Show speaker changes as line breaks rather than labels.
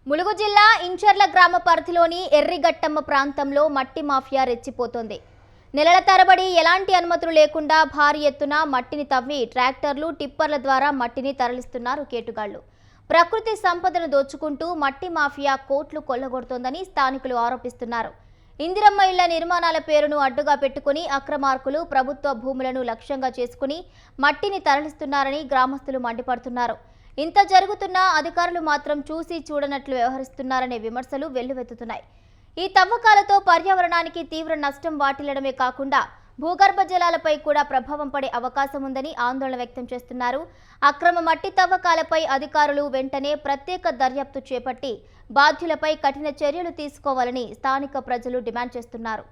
ములుగు జిల్లా ఇంచర్ల గ్రామ పరిధిలోని ఎర్రిగట్టమ్మ ప్రాంతంలో మట్టి మాఫియా రెచ్చిపోతోంది. నెలల తరబడి ఎలాంటి అనుమతులు లేకుండా భారీ ఎత్తున మట్టిని తవ్వి ట్రాక్టర్లు, టిప్పర్ల ద్వారా మట్టిని తరలిస్తున్నారు కేటుగాళ్లు. ప్రకృతి సంపదను దోచుకుంటూ మట్టి మాఫియా కోట్లు కొల్లగొడుతోందని స్థానికులు ఆరోపిస్తున్నారు. ఇందిరమ్మ ఇళ్ల నిర్మాణాల పేరును అడ్డుగా పెట్టుకుని అక్రమార్కులు ప్రభుత్వ భూములను లక్ష్యంగా చేసుకుని మట్టిని తరలిస్తున్నారని గ్రామస్తులు మండిపడుతున్నారు. ఇంత జరుగుతున్నా అధికారులు మాత్రం చూసి చూడనట్లు వ్యవహరిస్తున్నారనే విమర్శలు వెల్లువెత్తుతున్నాయి. ఈ తవ్వకాలతో పర్యావరణానికి తీవ్ర నష్టం వాటిల్లడమే కాకుండా భూగర్భ జలాలపై కూడా ప్రభావం పడే అవకాశం ఉందని ఆందోళన వ్యక్తం చేస్తున్నారు. అక్రమ మట్టి తవ్వకాలపై అధికారులు వెంటనే ప్రత్యేక దర్యాప్తు చేపట్టి బాధ్యులపై కఠిన చర్యలు తీసుకోవాలని స్థానిక ప్రజలు డిమాండ్ చేస్తున్నారు.